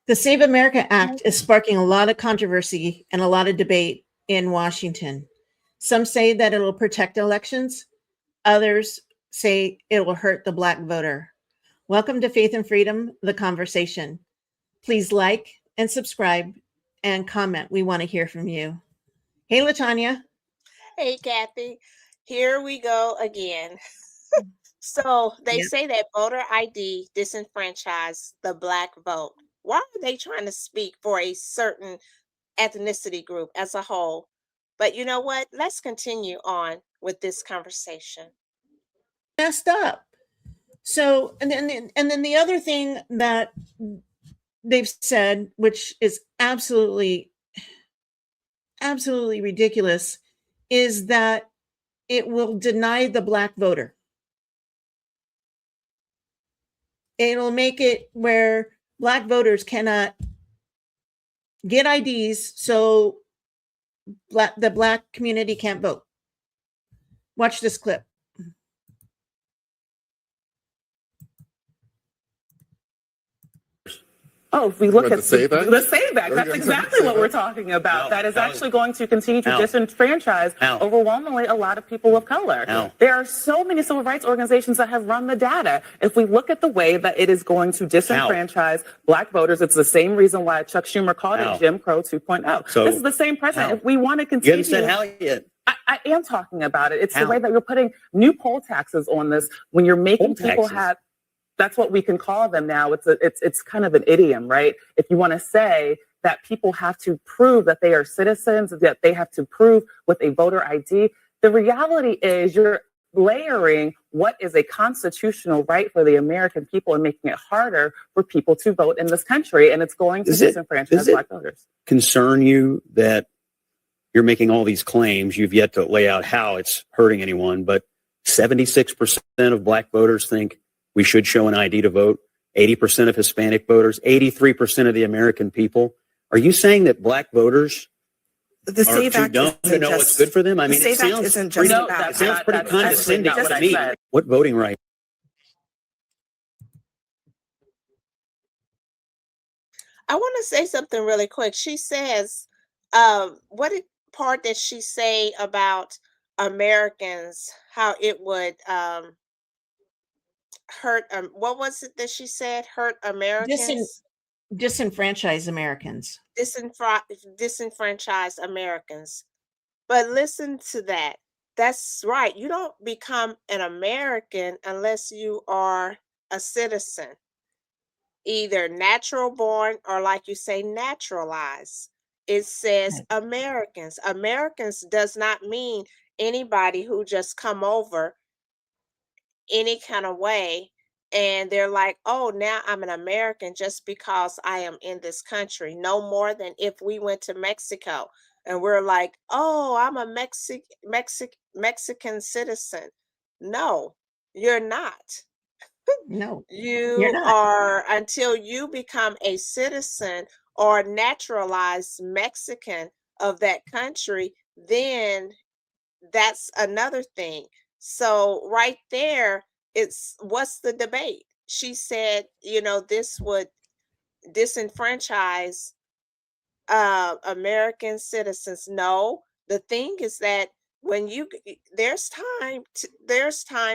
The Save America Act is sparking a lot of controversy and a lot of debate in Washington. Some say that it'll protect elections. Others say it will hurt the Black voter. Welcome to Faith and Freedom, the conversation. Please like and subscribe and comment. We want to hear from you. Hey, LaTanya. Hey, Kathy. Here we go again. So they Yep. say that voter ID disenfranchised the Black vote. Why are they trying to speak for a certain ethnicity group as a whole? But you know what? Let's continue on with this conversation. Messed up. So, and then the other thing that they've said, which is absolutely ridiculous, is that it will deny the Black voter. It'll make it where Black voters cannot get IDs, so the Black community can't vote. Watch this clip. Oh, if we look at the Save Act, that's exactly what we're talking about. That is actually going to continue to disenfranchise overwhelmingly a lot of people of color. There are so many civil rights organizations that have run the data. If we look at the way that it is going to disenfranchise Black voters, it's the same reason why Chuck Schumer called it Jim Crow 2.0. So this is the same president. If we want to continue. You haven't said how yet. I am talking about it. It's the way that you're putting new poll taxes on this when you're making people have. That's what we can call them now. It's kind of an idiom, right? If you want to say that people have to prove that they are citizens, that they have to prove with a voter ID, the reality is you're layering what is a constitutional right for the American people and making it harder for people to vote in this country. And it's going to disenfranchise Black voters. Concern you that you're making all these claims? You've yet to lay out how it's hurting anyone, but 76% of Black voters think we should show an ID to vote. 80% of Hispanic voters, 83% of the American people. Are you saying that Black voters are too dumb to know what's good for them? I mean, it sounds pretty condescending to me. What voting right? I want to say something really quick. She says, what part did she say about Americans, how it would hurt, what was it that she said? Hurt Americans? Disenfranchise Americans. Disenfranchise Americans. But listen to that. That's right. You don't become an American unless you are a citizen, either natural born or, like you say, naturalized. It says Americans. Americans does not mean anybody who just come over any kind of way and they're like, oh, now I'm an American just because I am in this country. No more than if we went to Mexico and we're like, oh, I'm a Mexican citizen. No, you're not. No, you are, until you become a citizen or naturalized Mexican of that country, then that's another thing. So right there, it's what's the debate? She said, this would disenfranchise American citizens. No, the thing is that when there's time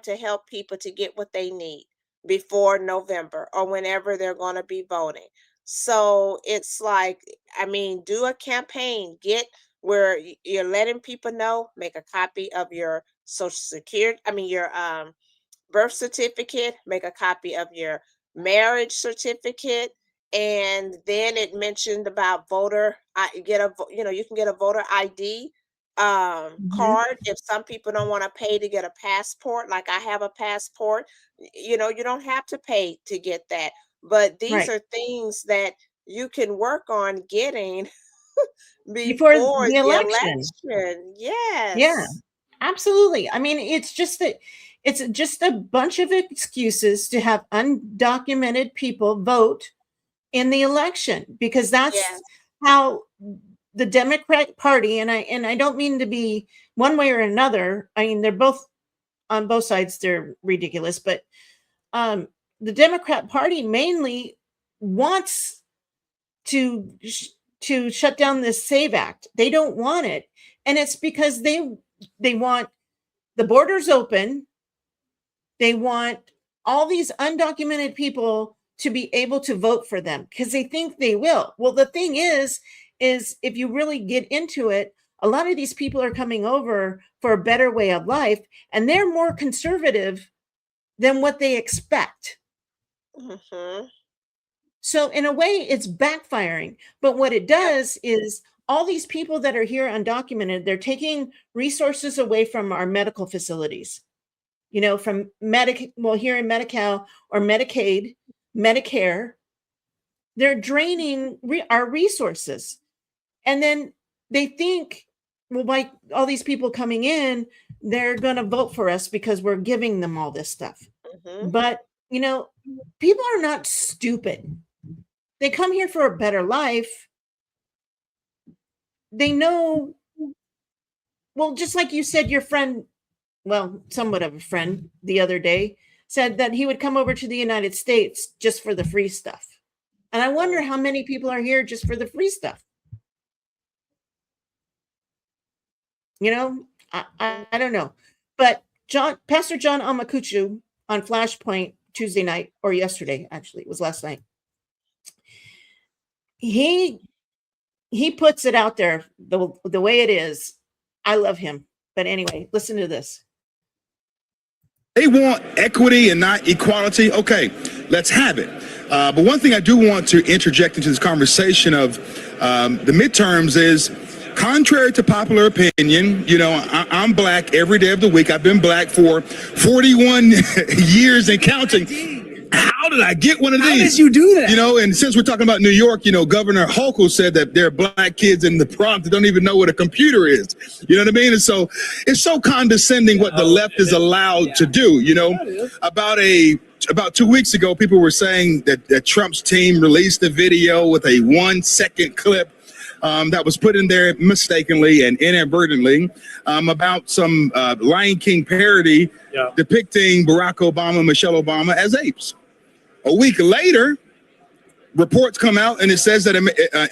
to help people to get what they need before November or whenever they're going to be voting. So it's like, do a campaign, get where you're letting people know, make a copy of your social security, your birth certificate, make a copy of your marriage certificate. And then it mentioned about you can get a voter ID card if some people don't want to pay to get a passport. Like I have a passport, you don't have to pay to get that. But these are things that you can work on getting before the election. Yes. Yeah, absolutely. It's just a bunch of excuses to have undocumented people vote in the election, because that's how the Democrat Party, and I don't mean to be one way or another. They're both on both sides. They're ridiculous, but the Democrat Party mainly wants to shut down this SAVE Act. They don't want it, and it's because they want the borders open. They want all these undocumented people to be able to vote for them because they think they will. Well, the thing is if you really get into it, a lot of these people are coming over for a better way of life, and they're more conservative than what they expect. Mm-hmm. So in a way, it's backfiring. But what it does is all these people that are here undocumented, they're taking resources away from our medical facilities. From here in Medi-Cal or Medicaid, Medicare, they're draining our resources. And then they think, well, by all these people coming in, they're going to vote for us because we're giving them all this stuff. Mm-hmm. But, people are not stupid. They come here for a better life. They know, well, just like you said, your friend, well, somewhat of a friend the other day said that he would come over to the United States just for the free stuff. And I wonder how many people are here just for the free stuff. I don't know. But Pastor John Amakuchu on Flashpoint Tuesday night, or yesterday, actually, it was last night. He puts it out there the way it is. I love him. But anyway, listen to this. They want equity and not equality. Okay, let's have it. But one thing I do want to interject into this conversation of the midterms is, contrary to popular opinion, I'm black every day of the week. I've been black for 41 years and counting. How did I get one of these? How did you do that? And since we're talking about New York, Governor Hochul said that there are black kids in the Bronx that don't even know what a computer is. You know what I mean? And so it's so condescending what the left is allowed to do. About 2 weeks ago, people were saying that Trump's team released a video with a 1 second clip that was put in there mistakenly and inadvertently about some Lion King parody depicting Barack Obama and Michelle Obama as apes. A week later, reports come out and it says that in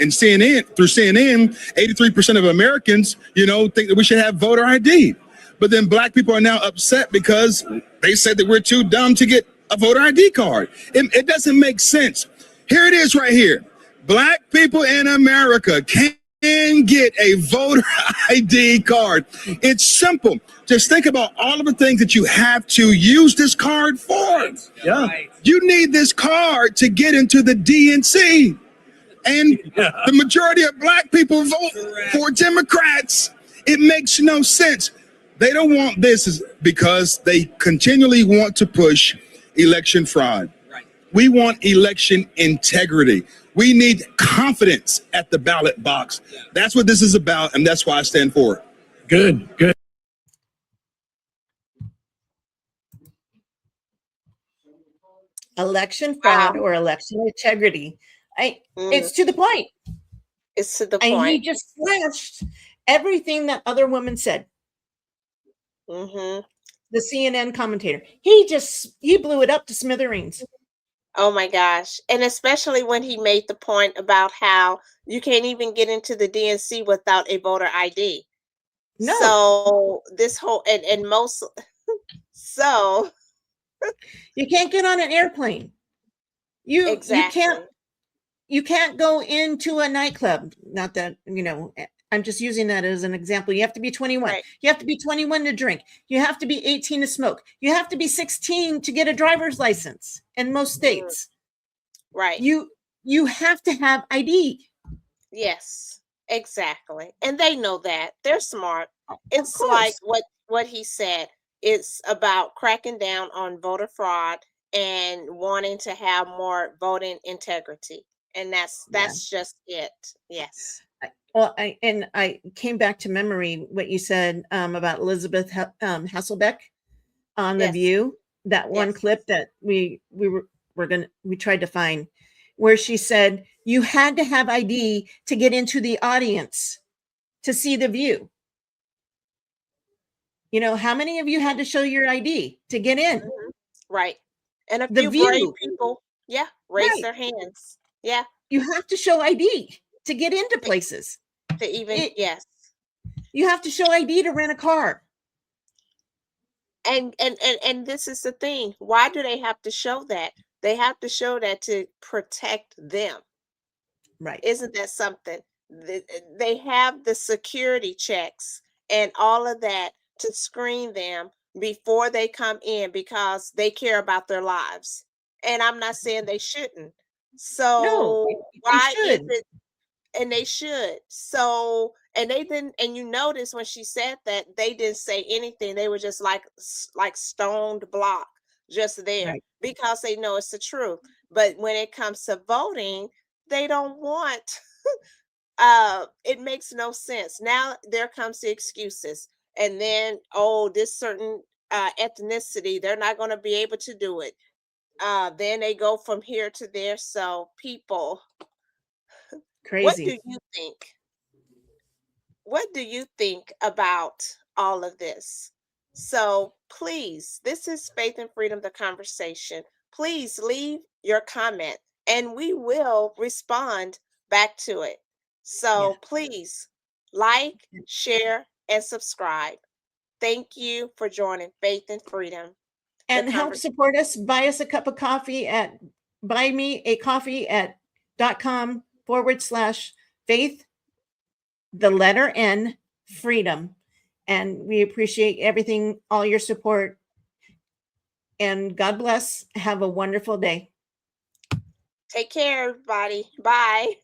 CNN, 83% of Americans, think that we should have voter ID. But then black people are now upset because they said that we're too dumb to get a voter ID card. It doesn't make sense. Here it is right here. Black people in America can get a voter ID card. It's simple. Just think about all of the things that you have to use this card for. Yeah. You need this card to get into the DNC. And the majority of black people vote for Democrats. It makes no sense. They don't want this because they continually want to push election fraud. Right. We want election integrity. We need confidence at the ballot box. That's what this is about, and that's why I stand for it. Good. Election fraud or election integrity. It's to the point. It's to the And point. he just flashed everything that other women said. Mm-hmm. The CNN commentator. He blew it up to smithereens. Oh my gosh. And especially when he made the point about how you can't even get into the DNC without a voter ID. No. So this whole and most so You can't get on an airplane. exactly. You can't go into a nightclub. Not that, I'm just using that as an example. You have to be 21. Right. You have to be 21 to drink. You have to be 18 to smoke. You have to be 16 to get a driver's license in most states. Right. You have to have ID. Yes, exactly. And they know that. They're smart. It's course. like what he said. It's about cracking down on voter fraud and wanting to have more voting integrity. And that's just it. Yes. Well, I came back to memory what you said about Elizabeth Hasselbeck on The Yes. View. That one Yes. clip that we tried to find, where she said you had to have ID to get into the audience to see The View. How many of you had to show your ID to get in? Mhm. Right. And a The few brave View. people, raise Right. their hands. Yeah. You have to show ID to get into places. To even, yes. You have to show ID to rent a car. And this is the thing. Why do they have to show that? They have to show that to protect them. Right. Isn't that something? They have the security checks and all of that to screen them before they come in because they care about their lives. And I'm not saying they shouldn't. No, So they why is should. it? And they should. So, and they didn't, and you notice when she said that, they didn't say anything. They were just like stoned block, just there, Right. because they know it's the truth. But when it comes to voting, they don't want it makes no sense. Now there comes the excuses. And then, oh, this certain ethnicity, they're not going to be able to do it. Then they go from here to there. So people, what do Crazy. you think? What do you think about all of this? So please, this is Faith and Freedom, the conversation. Please leave your comment and we will respond back to it. So please like, share, and subscribe. Thank you for joining Faith and Freedom. And help support us. Buy us a cup of coffee at buymeacoffee.com/faith, the letter N, freedom. And we appreciate everything, all your support. And God bless. Have a wonderful day. Take care, everybody. Bye.